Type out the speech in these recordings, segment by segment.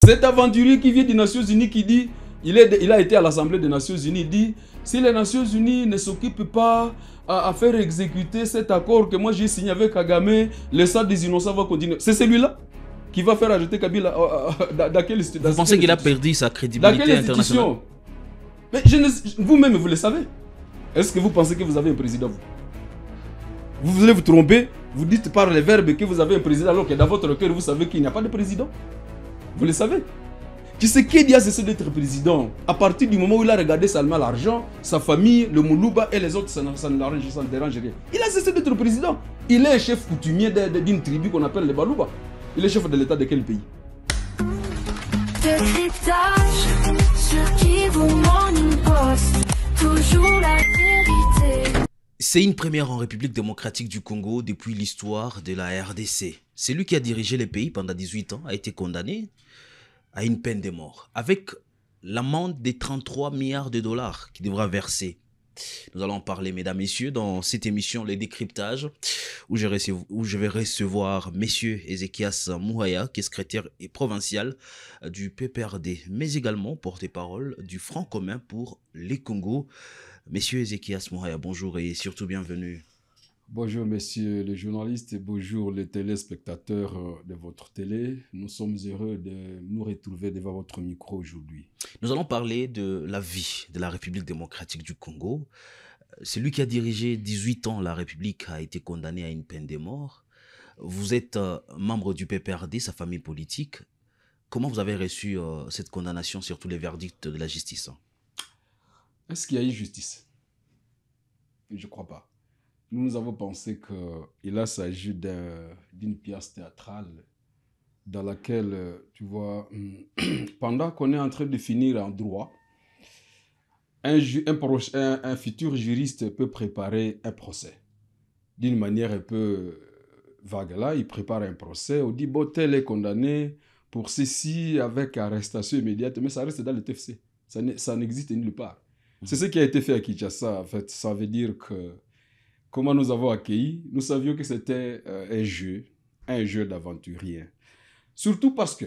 Cet aventurier qui vient des Nations Unies qui dit, il a été à l'Assemblée des Nations Unies, il dit, si les Nations Unies ne s'occupent pas à faire exécuter cet accord que moi j'ai signé avec Kagame, le sang des innocents va continuer. C'est celui-là qui va faire ajouter Kabila dans quelle institution? Vous pensez qu'il a perdu sa crédibilité internationale? Mais vous-même, vous le savez. Est-ce que vous pensez que vous avez un président, vous? Vous voulez vous tromper, vous dites par les verbes que vous avez un président alors que dans votre cœur, vous savez qu'il n'y a pas de président. Vous le savez. Tshisekedi a cessé d'être président à partir du moment où il a regardé seulement l'argent, sa famille, le Moulouba et les autres, ça ne dérange rien. Il a cessé d'être président. Il est chef coutumier d'une tribu qu'on appelle les Balouba. Il est chef de l'État de quel pays? C'est une première en République démocratique du Congo depuis l'histoire de la RDC. Celui qui a dirigé le pays pendant 18 ans a été condamné à une peine de mort, avec l'amende de 33 milliards de dollars qu'il devra verser. Nous allons en parler, mesdames, messieurs, dans cette émission, Les Décryptages, où je vais recevoir Monsieur Ezekias Muhaya, qui est secrétaire et provincial du PPRD, mais également porte-parole du Front commun pour les Congos. Monsieur Ezekias Muhaya, bonjour et surtout bienvenue. Bonjour messieurs les journalistes et bonjour les téléspectateurs de votre télé. Nous sommes heureux de nous retrouver devant votre micro aujourd'hui. Nous allons parler de la vie de la République démocratique du Congo. Celui qui a dirigé 18 ans la République a été condamné à une peine de mort. Vous êtes membre du PPRD, sa famille politique. Comment vous avez reçu cette condamnation, surtout les verdicts de la justice? Est-ce qu'il y a eu justice? Je ne crois pas. Nous avons pensé qu'il s'agit d'une pièce théâtrale dans laquelle, tu vois, pendant qu'on est en train de finir en droit, un futur juriste peut préparer un procès. D'une manière un peu vague là, il prépare un procès, on dit, bon, tel est condamné pour ceci avec arrestation immédiate, mais ça reste dans le TFC. Ça n'existe nulle part. C'est ce qui a été fait à Kinshasa, en fait. Ça veut dire que comment nous avons accueilli, nous savions que c'était un jeu d'aventurier. Surtout parce que,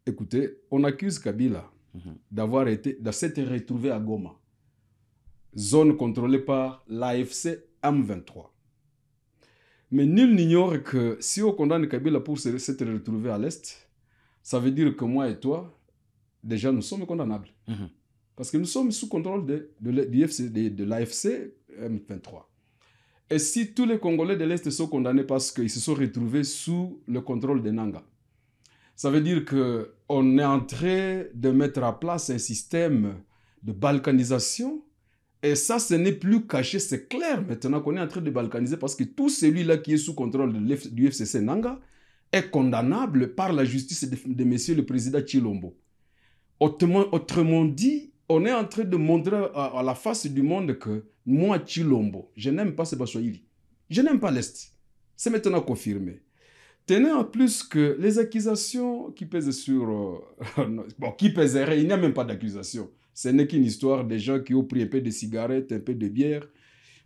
écoutez, on accuse Kabila de s'être retrouvé à Goma, zone contrôlée par l'AFC M23. Mais nul n'ignore que si on condamne Kabila pour s'être retrouvé à l'Est, ça veut dire que moi et toi, déjà nous sommes condamnables. Parce que nous sommes sous contrôle de l'AFC M23. Et si tous les Congolais de l'Est sont condamnés parce qu'ils se sont retrouvés sous le contrôle de Nanga, ça veut dire qu'on est en train de mettre à place un système de balkanisation. Et ça, ce n'est plus caché, c'est clair maintenant qu'on est en train de balkaniser parce que tout celui-là qui est sous contrôle du FCC Nanga est condamnable par la justice de monsieur le président Tshilombo. Autrement dit, on est en train de montrer à la face du monde que moi, Tshilombo, je n'aime pas Sebaswahili. Je n'aime pas l'Est. C'est maintenant confirmé. Tenez en plus que les accusations qui pèsent sur... bon, qui pèseraient, il n'y a même pas d'accusation. Ce n'est qu'une histoire des gens qui ont pris un peu de cigarettes, un peu de bière.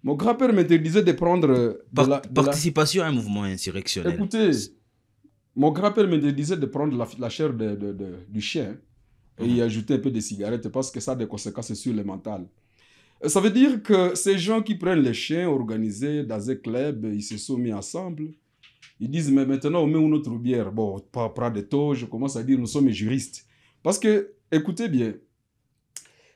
Mon grand-père m'interdisait de prendre... Participation à un mouvement insurrectionnel. Écoutez, mon grand-père m'interdisait de prendre la chair du chien et y ajouter un peu de cigarettes parce que ça a des conséquences sur le mental. Ça veut dire que ces gens qui prennent les chiens organisés dans un club, ils se sont mis ensemble. Ils disent, mais maintenant on met une autre bière. Bon, pas prendre de taux, je commence à dire, nous sommes juristes. Parce que, écoutez bien,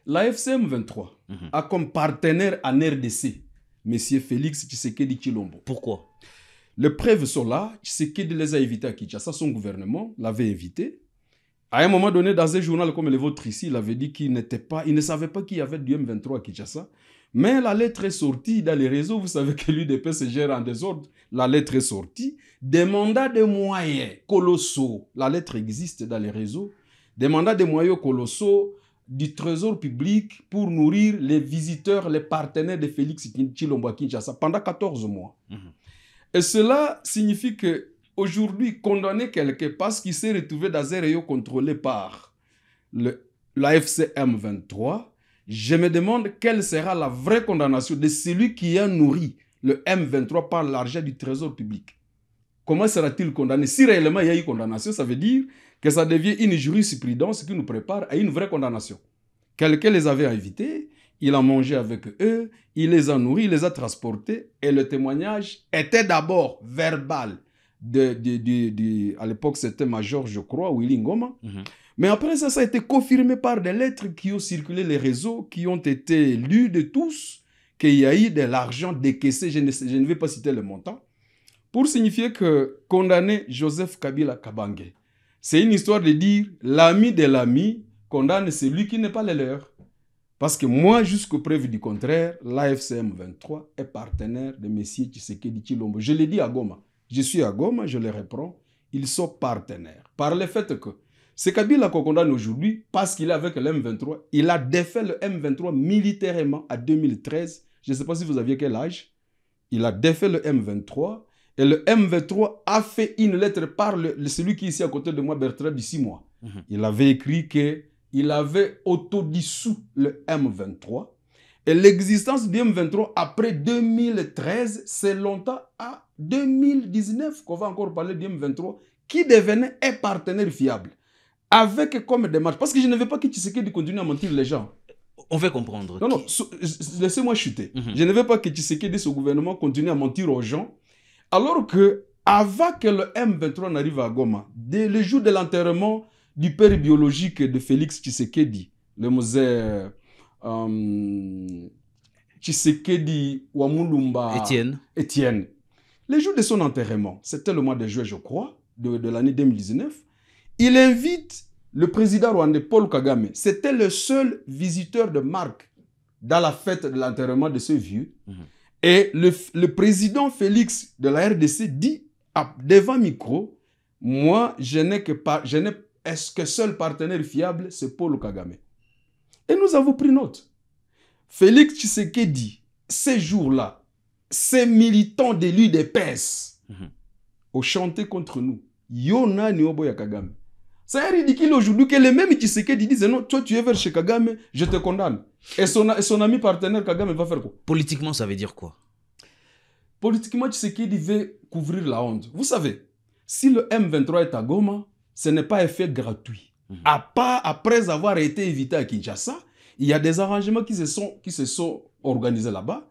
la FCM 23 a comme partenaire en RDC, M. Félix Tshisekedi Tshilombo. Pourquoi? Les preuves sont là. Tshisekedi les a invités à Kinshasa, son gouvernement l'avait invité. À un moment donné, dans un journal comme le vôtre ici, il avait dit qu'il ne savait pas qu'il y avait du M23 à Kinshasa. Mais la lettre est sortie dans les réseaux. Vous savez que l'UDP se gère en désordre. La lettre est sortie. Demanda des moyens colossaux. La lettre existe dans les réseaux. Demanda des moyens colossaux du trésor public pour nourrir les visiteurs, les partenaires de Félix Tshilombo à Kinshasa pendant 14 mois. Et cela signifie que aujourd'hui, condamner quelqu'un parce qu'il s'est retrouvé dans un rayon contrôlé par l'AFC M23, je me demande quelle sera la vraie condamnation de celui qui a nourri le M23 par l'argent du trésor public. Comment sera-t-il condamné? Si réellement il y a eu condamnation, ça veut dire que ça devienne une jurisprudence qui nous prépare à une vraie condamnation. Quelqu'un les avait invités, il a mangé avec eux, il les a nourris, il les a transportés, et le témoignage était d'abord verbal. À l'époque, c'était Major, je crois, Willy Ngoma. Mais après ça, ça a été confirmé par des lettres qui ont circulé les réseaux, qui ont été lues de tous, qu'il y a eu de l'argent décaissé, je ne vais pas citer le montant, pour signifier que condamner Joseph Kabila Kabange, c'est une histoire de dire l'ami de l'ami condamne celui qui n'est pas le leur. Parce que moi, jusqu'aux preuves du contraire, l'AFCM 23 est partenaire de M. Tshisekedi Tshilombo. Je l'ai dit à Goma. Je suis à Goma, je le reprends. Ils sont partenaires. Par le fait que c'est Kabila qu'on condamne aujourd'hui parce qu'il est avec le M23. Il a défait le M23 militairement en 2013. Je ne sais pas si vous aviez quel âge. Il a défait le M23. Et le M23 a fait une lettre par celui qui est ici à côté de moi, Bertrand, de 6 mois. Il avait écrit qu'il avait autodissous le M23. Et l'existence du M23 après 2013, c'est longtemps à 2019 qu'on va encore parler du M23, qui devenait un partenaire fiable. Avec comme démarche. Parce que je ne veux pas que Tshisekedi continue à mentir les gens. On veut comprendre. Non, laissez-moi chuter. Je ne veux pas que Tshisekedi, ce gouvernement, continue à mentir aux gens. Alors que, avant que le M23 n'arrive à Goma, dès le jour de l'enterrement du père biologique de Félix Tshisekedi, le Mosè Tshisekedi Wamulumba Étienne, le jour de son enterrement, c'était le mois de juin, je crois, de l'année 2019, il invite le président rwandais Paul Kagame. C'était le seul visiteur de marque dans la fête de l'enterrement de ce vieux. Et le président Félix de la RDC dit devant micro, moi, est-ce que seul partenaire fiable, c'est Paul Kagame. Et nous avons pris note. Félix Tshisekedi, ces jours-là, ces militants de l'UDPS ont chanté contre nous. Yona Nioboya Kagame. C'est ridicule aujourd'hui que les mêmes Tshisekedi disent non, toi tu es vers chez Kagame, je te condamne. Et son ami partenaire Kagame va faire quoi? Politiquement, ça veut dire quoi? Politiquement, Tshisekedi veut couvrir la honte. Vous savez, si le M23 est à Goma, ce n'est pas effet gratuit. Après avoir été évité à Kinshasa, il y a des arrangements qui se sont organisés là-bas.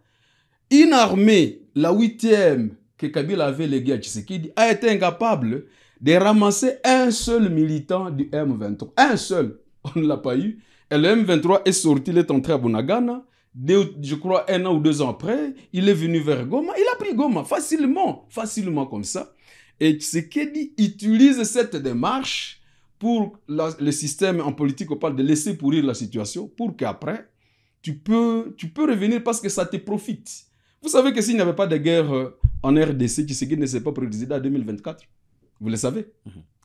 Une armée, la 8e que Kabila avait léguée à Tshisekedi, a été incapable de ramasser un seul militant du M23. Un seul. On ne l'a pas eu. Et le M23 est sorti, il est entré à Bunagana. Je crois 1 an ou 2 ans après, il est venu vers Goma. Il a pris Goma facilement comme ça. Et Tshisekedi utilise cette démarche pour le système en politique, on parle de laisser pourrir la situation, pour qu'après, tu peux revenir parce que ça te profite. Vous savez que s'il n'y avait pas de guerre en RDC, Tshisekedi ne serait pas président en 2024. Vous le savez.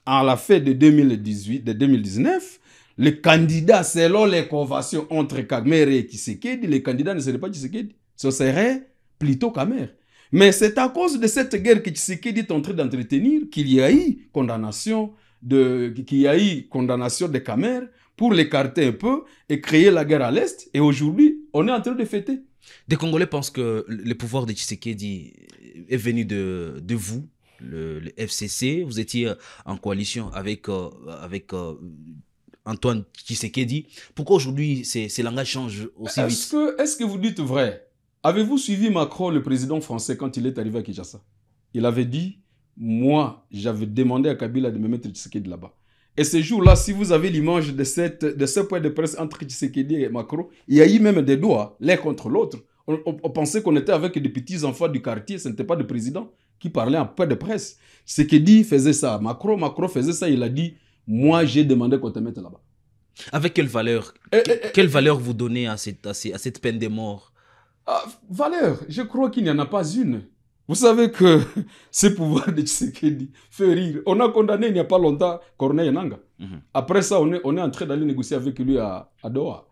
À la fin de 2019, le candidat, selon les conventions entre Kamer et Tshisekedi, le candidat ne serait pas Tshisekedi. Ce serait plutôt Kamer. Mais c'est à cause de cette guerre que Tshisekedi est en train d'entretenir qu'il y a eu condamnation de Kamer pour l'écarter un peu et créer la guerre à l'Est. Et aujourd'hui, on est en train de fêter. Des Congolais pensent que le pouvoir de Tshisekedi est venu de vous, le FCC. Vous étiez en coalition avec Antoine Tshisekedi. Pourquoi aujourd'hui ces langages changent aussi vite? Est-ce que vous dites vrai? Avez-vous suivi Macron, le président français, quand il est arrivé à Kinshasa? Il avait dit, moi, j'avais demandé à Kabila de me mettre Tshisekedi là-bas. Et ce jour-là, si vous avez l'image de ce point de presse entre Tshisekedi et Macron, il y a eu même des doigts, l'un contre l'autre. On pensait qu'on était avec des petits enfants du quartier, ce n'était pas le président qui parlait en point de presse. Tshisekedi faisait ça. Macron faisait ça, il a dit, moi, j'ai demandé qu'on te mette là-bas. Avec quelle valeur? Quelle valeur vous donnez à cette peine de mort? Valeur, je crois qu'il n'y en a pas une. Vous savez que ce pouvoir de Tshisekedi fait rire. On a condamné il n'y a pas longtemps Corneille Nangaa. Après ça, on est en train d'aller négocier avec lui à Doha.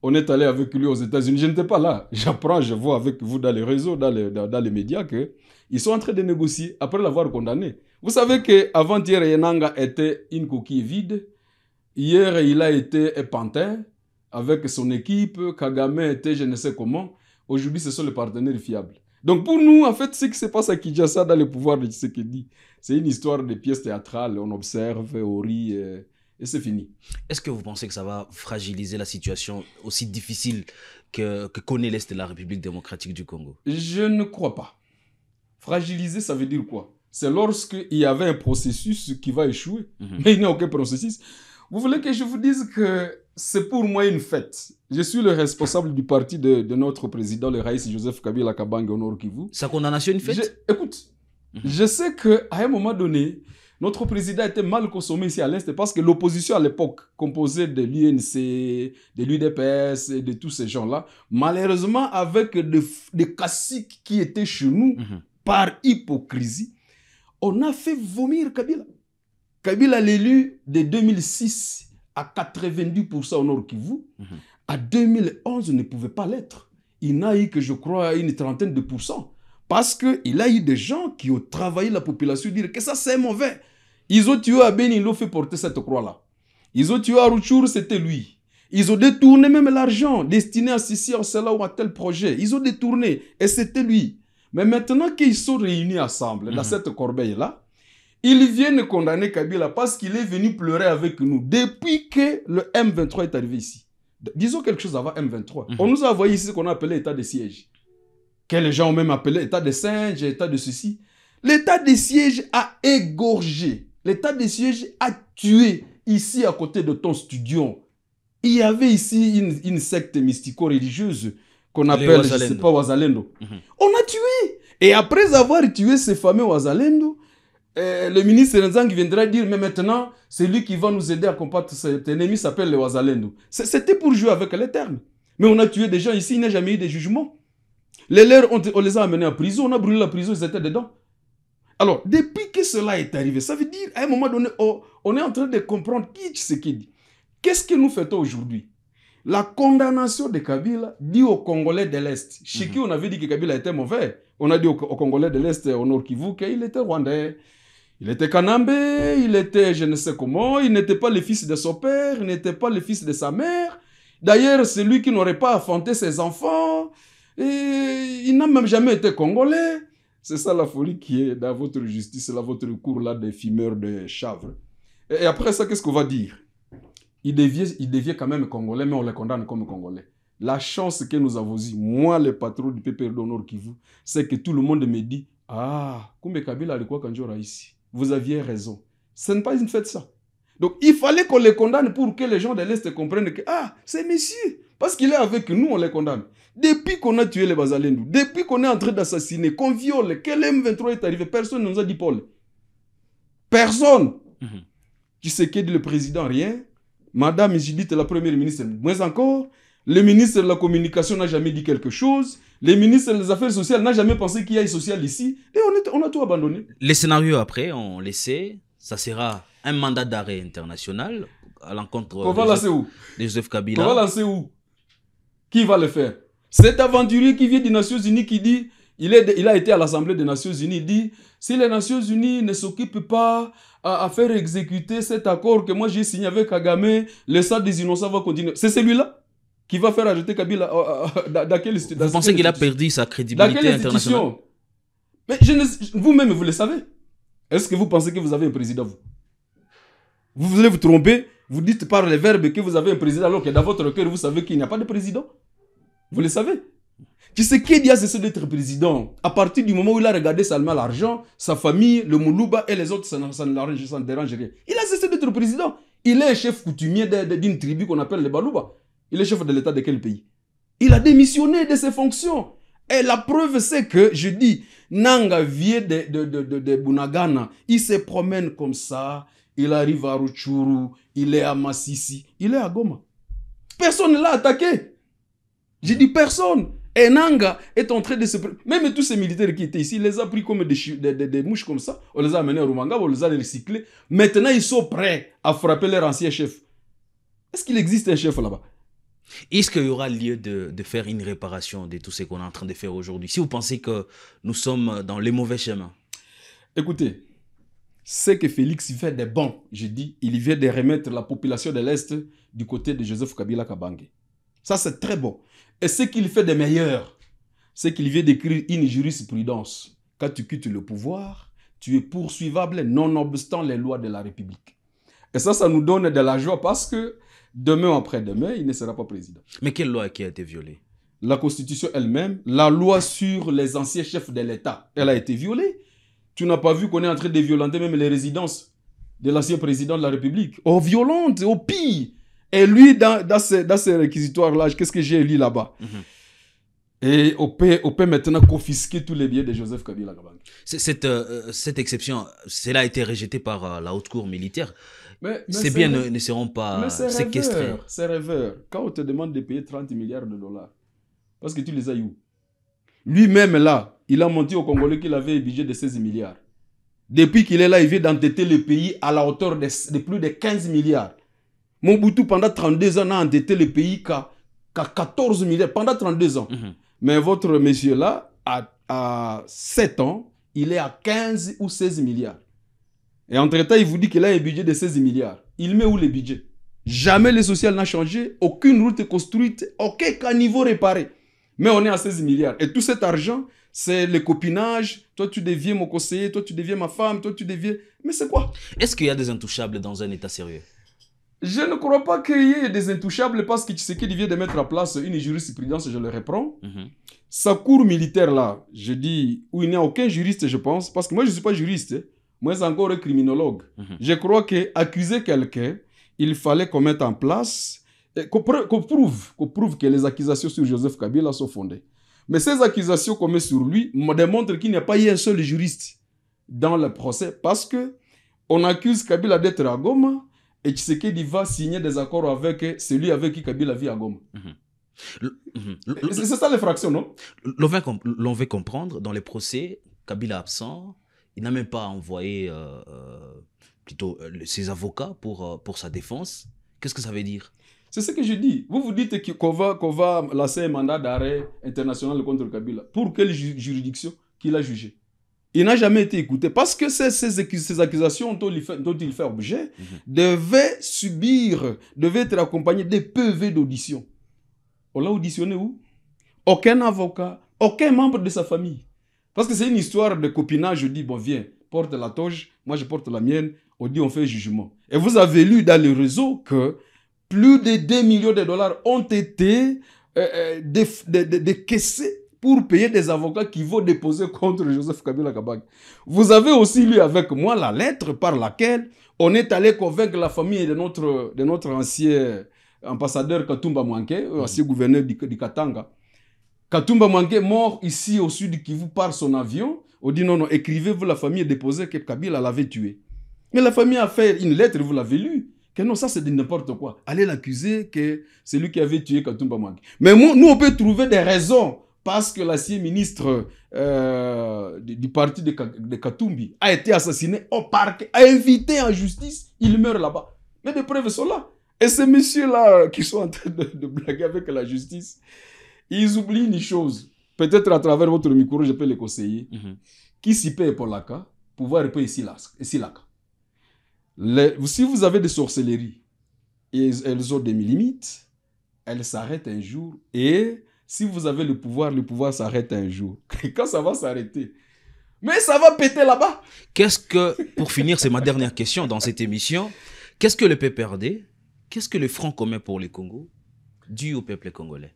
On est allé avec lui aux États-Unis. Je n'étais pas là. J'apprends, je vois avec vous dans les réseaux, dans les médias, qu'ils sont en train de négocier après l'avoir condamné. Vous savez qu'avant-hier, Nangaa était une coquille vide. Hier, il a été un pantin avec son équipe. Kagame était je ne sais comment. Aujourd'hui, ce sont les partenaires fiables. Donc pour nous, en fait, ce qui se passe à Kinshasa dans le pouvoir de Tshisekedi, c'est une histoire de pièces théâtrales, on observe, on rit, et c'est fini. Est-ce que vous pensez que ça va fragiliser la situation aussi difficile que connaît l'Est de la République démocratique du Congo? Je ne crois pas. Fragiliser, ça veut dire quoi? C'est lorsqu'il y avait un processus qui va échouer, mais il n'y a aucun processus. Vous voulez que je vous dise que c'est pour moi une fête. Je suis le responsable du parti de notre président, le Raïs Joseph Kabila Kabange au Nord Kivu. Sa condamnation, une fête? Écoute, je sais qu'à un moment donné, notre président était mal consommé ici à l'Est parce que l'opposition à l'époque, composée de l'UNC, de l'UDPS et de tous ces gens-là, malheureusement, avec des caciques qui étaient chez nous, par hypocrisie, on a fait vomir Kabila. Kabila, l'élu de 2006 à 90% au Nord Kivu, à 2011 ne pouvait pas l'être. Il n'a eu que, je crois, une trentaine de pourcents. Parce qu'il a eu des gens qui ont travaillé la population, dire que ça c'est mauvais. Ils ont tué à Beni, ils l'ont fait porter cette croix-là. Ils ont tué à Rutshuru, c'était lui. Ils ont détourné même l'argent destiné à ceci, à cela ou à tel projet. Ils ont détourné et c'était lui. Mais maintenant qu'ils sont réunis ensemble dans cette corbeille-là, ils viennent condamner Kabila parce qu'il est venu pleurer avec nous depuis que le M23 est arrivé ici. Disons quelque chose avant M23. On nous a envoyé ici ce qu'on a appelé état de siège. Que les gens ont même appelé état de singe, état de ceci. L'état de siège a égorgé. L'état de siège a tué ici à côté de ton studio. Il y avait ici une secte mystico-religieuse qu'on appelle, je ne sais pas, Wazalendo. On a tué. Et après avoir tué ces fameux Wazalendo, le ministre Nzang viendra dire, mais maintenant, c'est lui qui va nous aider à combattre cet ennemi, s'appelle le Wazalendo. C'était pour jouer avec les termes. Mais on a tué des gens ici, il n'y a jamais eu de jugement. Les leurs, on les a amenés en prison, on a brûlé la prison, ils étaient dedans. Alors, depuis que cela est arrivé, ça veut dire, à un moment donné, on est en train de comprendre qui c'est qui dit. Qu'est-ce que nous faisons aujourd'hui? La condamnation de Kabila dit aux Congolais de l'Est. Chez qui on avait dit que Kabila était mauvais. On a dit aux Congolais de l'Est, au Nord Kivu, qu'il était rwandais. Il était Kanambé, il était je ne sais comment, il n'était pas le fils de son père, il n'était pas le fils de sa mère. D'ailleurs, c'est lui qui n'aurait pas enfanté ses enfants. Et il n'a même jamais été congolais. C'est ça la folie qui est dans votre justice, là, votre cours là des fumeurs de chanvre. Et après ça, qu'est-ce qu'on va dire? Il devient quand même congolais, mais on le condamne comme congolais. La chance que nous avons eue, moi, le patron du PPR d'Honneur Kivu, c'est que tout le monde me dit, ah, Kumbe Kabila alikuwa kanjora ici. Vous aviez raison. Ce n'est pas une fête ça. Donc il fallait qu'on les condamne pour que les gens de l'Est comprennent que, ah, c'est monsieur. Parce qu'il est avec nous, on les condamne. Depuis qu'on a tué les Bazalendou, depuis qu'on est en train d'assassiner, qu'on viole, que l'M23 est arrivé, personne ne nous a dit Paul. Personne. Tu sais qui dit le président, rien. Madame Judith, la première ministre, moins encore. Le ministre de la Communication n'a jamais dit quelque chose. Le ministre des Affaires sociales n'a jamais pensé qu'il y ait social ici. Et on a tout abandonné. Les scénarios après, on les sait. Ça sera un mandat d'arrêt international à l'encontre de Joseph Kabila. On va lancer où? Qui va le faire? Cet aventurier qui vient des Nations Unies qui dit, il a été à l'Assemblée des Nations Unies, il dit, si les Nations Unies ne s'occupent pas à faire exécuter cet accord que moi j'ai signé avec Kagame, le sang des innocents va continuer. C'est celui-là qui va faire arrêter Kabila dans quelle institution? Vous pensez qu'il a perdu sa crédibilité internationale? Mais vous-même, vous le savez. Est-ce que vous pensez que vous avez un président, vous? Vous voulez vous tromper, vous dites par les verbes que vous avez un président alors que dans votre cœur, vous savez qu'il n'y a pas de président. Vous le savez. Tu sais qu'il a cessé d'être président à partir du moment où il a regardé seulement l'argent, sa famille, le Moulouba et les autres, ça ne dérange rien. Il a cessé d'être président. Il est chef coutumier d'une tribu qu'on appelle les Balouba. Il est chef de l'État de quel pays? Il a démissionné de ses fonctions. Et la preuve, c'est que, je dis, Nanga vient de Bunagana. Il se promène comme ça. Il arrive à Rutshuru. Il est à Massissi. Il est à Goma. Personne ne l'a attaqué. J'ai dit personne. Et Nanga est en train de se... Même tous ces militaires qui étaient ici, il les a pris comme des mouches comme ça. On les a amenés à Rumanga, on les a recyclés. Maintenant, ils sont prêts à frapper leur ancien chef. Est-ce qu'il existe un chef là-bas? Est-ce qu'il y aura lieu de faire une réparation de tout ce qu'on est en train de faire aujourd'hui? Si vous pensez que nous sommes dans les mauvais chemins. Écoutez, c'est que Félix fait des bons, je dis, il vient de remettre la population de l'Est du côté de Joseph Kabila Kabange. Ça, c'est très bon. Et ce qu'il fait de meilleur, c'est qu'il vient d'écrire une jurisprudence. Quand tu quittes le pouvoir, tu es poursuivable nonobstant les lois de la République. Et ça nous donne de la joie parce que demain ou après-demain, il ne sera pas président. Mais quelle loi qui a été violée? La Constitution elle-même, la loi sur les anciens chefs de l'État, elle a été violée. Tu n'as pas vu qu'on est en train de violenter même les résidences de l'ancien président de la République. Oh, violente, au pire. Et lui, dans ces réquisitoires-là, qu'est-ce que j'ai lu là-bas? Et on peut maintenant confisquer tous les biens de Joseph Kabila Kabange. Cette exception, cela a été rejeté par la haute cour militaire. Mais ces biens ne seront pas séquestrés. C'est rêveur. Quand on te demande de payer 30 milliards de dollars, parce que tu les as où? Lui-même là, il a menti aux Congolais qu'il avait un budget de 16 milliards. Depuis qu'il est là, il vient d'endetter le pays à la hauteur de plus de 15 milliards. Mobutu, pendant 32 ans, a endetté le pays qu'à 14 milliards, pendant 32 ans. Mais votre monsieur là, à 7 ans, il est à 15 ou 16 milliards. Et entre-temps, il vous dit qu'il a un budget de 16 milliards. Il met où le budget? Jamais le social n'a changé, aucune route est construite, aucun caniveau réparé. Mais on est à 16 milliards. Et tout cet argent, c'est le copinage. Toi, tu deviens mon conseiller, toi, tu deviens ma femme, toi, tu deviens... Mais c'est quoi? Est-ce qu'il y a des intouchables dans un État sérieux? Je ne crois pas qu'il y ait des intouchables parce que Tshisekedi vient de mettre en place une jurisprudence, je le reprends. Sa cour militaire là, je dis, où il n'y a aucun juriste, je pense, parce que moi je ne suis pas juriste, moi c'est encore un criminologue. Je crois qu'accuser quelqu'un, il fallait qu'on mette en place, qu'on prouve que les accusations sur Joseph Kabila sont fondées. Mais ces accusations qu'on met sur lui me démontrent qu'il n'y a pas eu un seul juriste dans le procès parce que on accuse Kabila d'être à Goma. Et Tshisekedi va signer des accords avec celui avec qui Kabila vit à Goma. C'est ça l'infraction, non? L'on veut comprendre, dans les procès, Kabila absent, il n'a même pas envoyé ses avocats pour sa défense. Qu'est-ce que ça veut dire? C'est ce que je dis. Vous dites qu'on va lancer un mandat d'arrêt international contre Kabila. Pour quelle juridiction qu'il a jugé? Il n'a jamais été écouté parce que ces accusations dont il fait objet devaient être accompagnées des PV d'audition. On l'a auditionné où? Aucun avocat, aucun membre de sa famille. Parce que c'est une histoire de copinage. Je dis, bon, viens, porte la toge, moi je porte la mienne, on dit, on fait jugement. Et vous avez lu dans le réseau que plus de 2 millions de dollars ont été décaissés pour payer des avocats qui vont déposer contre Joseph Kabila Kabange. Vous avez aussi lu avec moi la lettre par laquelle on est allé convaincre la famille de notre ancien ambassadeur Katumba Mwanke, ancien gouverneur du Katanga. Katumba Mwanke, mort ici au sud Kivu par son avion, on dit non, écrivez-vous la famille et déposez que Kabila l'avait tué. Mais la famille a fait une lettre, vous l'avez lu, que non, ça c'est de n'importe quoi. Allez l'accuser que c'est lui qui avait tué Katumba Mwanke. Mais nous, on peut trouver des raisons. Parce que l'ancien ministre du parti de Katumbi a été assassiné au parc, a invité en justice, il meurt là-bas. Mais des preuves sont là. Et ces messieurs-là qui sont en train de blaguer avec la justice, ils oublient une chose. Peut-être à travers votre micro, je peux les conseiller. Qui s'y paye pour la cas, pouvoir payer ici la cas. Si vous avez des sorcelleries, elles ont des limites, elles s'arrêtent un jour et... Si vous avez le pouvoir s'arrête un jour. Quand ça va s'arrêter? Mais ça va péter là-bas. Pour finir, c'est ma dernière question dans cette émission. Qu'est-ce que le PPRD, qu'est-ce que le Front commun pour le Congo dit au peuple congolais?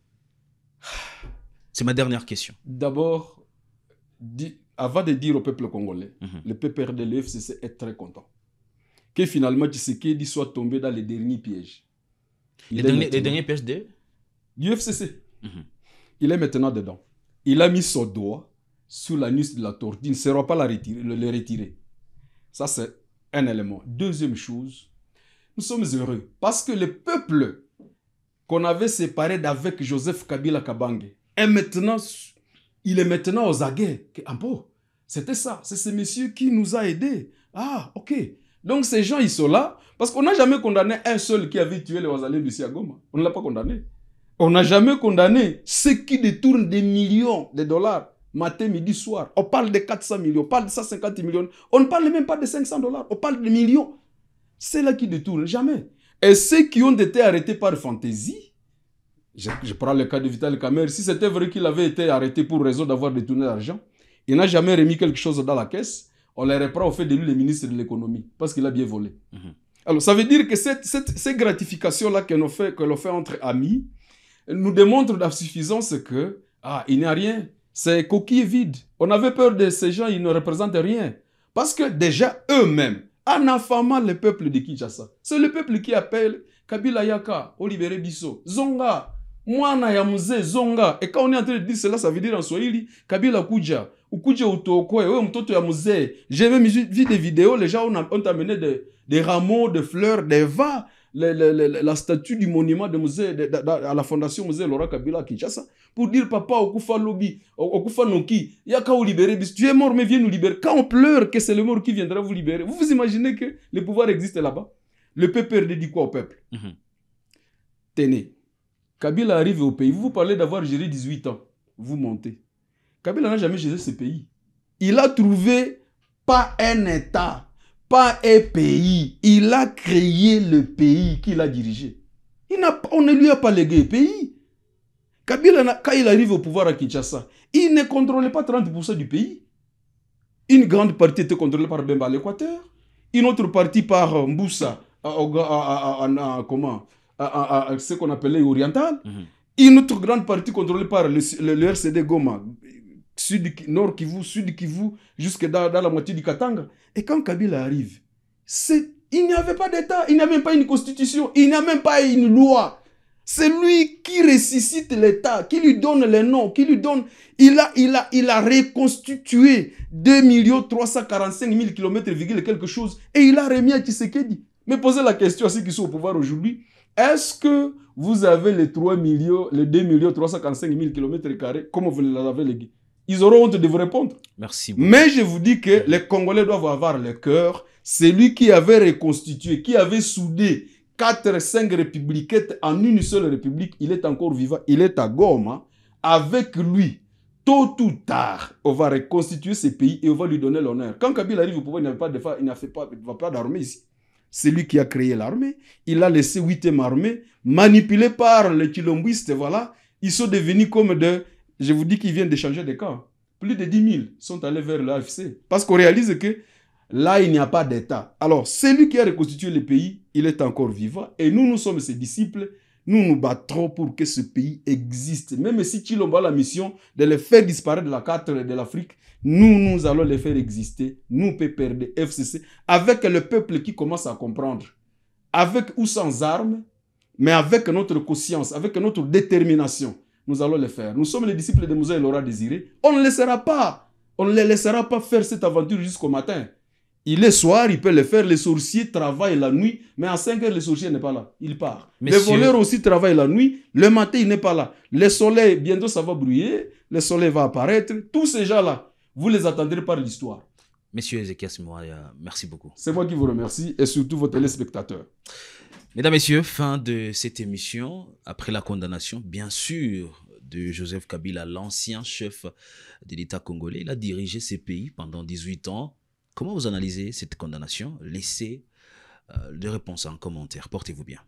C'est ma dernière question. D'abord, avant de dire au peuple congolais, le PPRD, le FCC est très content. Que finalement Tshisekedi soit tombé dans les derniers pièges. Les derniers pièges du FCC. Il est maintenant dedans. Il a mis son doigt sur la nuque de la tortue. Il ne saura pas le retirer. Ça, c'est un élément. Deuxième chose, nous sommes heureux parce que le peuple qu'on avait séparé d'avec Joseph Kabila Kabange il est maintenant aux aguets. C'était ça. C'est ce monsieur qui nous a aidés. Ah, ok. Donc ces gens, ils sont là parce qu'on n'a jamais condamné un seul qui avait tué les Wazalais du Siagoma. On ne l'a pas condamné. On n'a jamais condamné ceux qui détournent des millions de dollars matin, midi, soir. On parle de 400 millions, on parle de 150 millions. On ne parle même pas de 500 dollars, on parle de millions. C'est là qui détournent, jamais. Et ceux qui ont été arrêtés par fantaisie, Je prends le cas de Vital Kamerhe. Si c'était vrai qu'il avait été arrêté pour raison d'avoir détourné l'argent, il n'a jamais remis quelque chose dans la caisse, on le reprend au fait de lui le ministre de l'économie, parce qu'il a bien volé. Alors, ça veut dire que ces gratifications-là que l'on fait entre amis nous démontrent la suffisance que, il n'y a rien, c'est coquille vide. On avait peur de ces gens, ils ne représentent rien. Parce que déjà, eux-mêmes, en affamant le peuple de Kinshasa, c'est le peuple qui appelle Kabila Yaka, Olibere Bisso, Zonga, Mwana Yamuze, Zonga. Et quand on est en train de dire cela, ça veut dire en Swahili, Kabila Kuja, ou Kuja Utokwe, ou Mtoto Yamuze. J'ai même vu des vidéos, les gens ont amené des rameaux, des fleurs, des vas, la statue du monument de musée, à la fondation musée Laurent Kabila à Kinshasa, pour dire papa, Okufa Lobi, Okufa Noki, Yaka ou libérer, tu es mort mais viens nous libérer. Quand on pleure que c'est le mort qui viendra vous libérer, vous vous imaginez que le pouvoir existe là-bas? Le peuple dit quoi au peuple? Tenez, Kabila arrive au pays, vous parlez d'avoir géré 18 ans, vous montez. Kabila n'a jamais géré ce pays. Il a trouvé pas un État, pas un pays. Il a créé le pays qu'il a dirigé. On ne lui a pas légué le pays. Kabila, quand il arrive au pouvoir à Kinshasa, il ne contrôlait pas 30% du pays. Une grande partie était contrôlée par Bemba à l'Équateur, une autre partie par Mboussa, ce qu'on appelait oriental, une autre grande partie contrôlée par le RCD Goma, Nord Kivu, Sud Kivu, jusque dans la moitié du Katanga. Et quand Kabila arrive, il n'y avait pas d'État, il n'y a même pas une constitution, il n'y a même pas une loi. C'est lui qui ressuscite l'État, qui lui donne les noms, qui lui donne... Il a reconstitué 2 345 000 km, quelque chose, et il a remis à Tshisekedi. Mais posez la question à ceux qui sont au pouvoir aujourd'hui. Est-ce que vous avez les 2 345 000 km, comme vous l'avez légué? Ils auront honte de vous répondre. Merci beaucoup. Mais je vous dis que les Congolais doivent avoir le cœur. C'est lui qui avait reconstitué, qui avait soudé 4-5 républiquettes en une seule république. Il est encore vivant. Il est à Goma. Avec lui, tôt ou tard, on va reconstituer ce pays et on va lui donner l'honneur. Quand Kabila arrive au pouvoir, il n'a pas d'armée ici. C'est lui qui a créé l'armée. Il a laissé 8e armée, manipulée par les quilombistes, voilà. Ils sont devenus comme je vous dis qu'ils viennent de changer de camp. Plus de 10 000 sont allés vers l'AFC. Parce qu'on réalise que là, il n'y a pas d'État. Alors, celui qui a reconstitué le pays, il est encore vivant. Et nous sommes ses disciples. Nous nous battrons pour que ce pays existe. Même si Tshilombo a la mission de le faire disparaître de la carte de l'Afrique, nous allons les faire exister. Nous, PPRD, FCC, avec le peuple qui commence à comprendre. Avec ou sans armes, mais avec notre conscience, avec notre détermination. Nous allons le faire. Nous sommes les disciples de Moussa et Laura Désiré. On ne les laissera pas faire cette aventure jusqu'au matin. Il est soir, il peut le faire. Les sorciers travaillent la nuit, mais à 5 heures, le sorcier n'est pas là. Il part. Les voleurs aussi travaillent la nuit. Le matin, il n'est pas là. Le soleil, bientôt, ça va brouiller. Le soleil va apparaître. Tous ces gens-là, vous les attendrez par l'histoire. Monsieur Ezekias Mouaya, merci beaucoup. C'est moi qui vous remercie et surtout vos téléspectateurs. Mesdames, Messieurs, fin de cette émission. Après la condamnation, bien sûr, de Joseph Kabila, l'ancien chef de l'État congolais. Il a dirigé ces pays pendant 18 ans. Comment vous analysez cette condamnation? Laissez des réponses en commentaire. Portez-vous bien.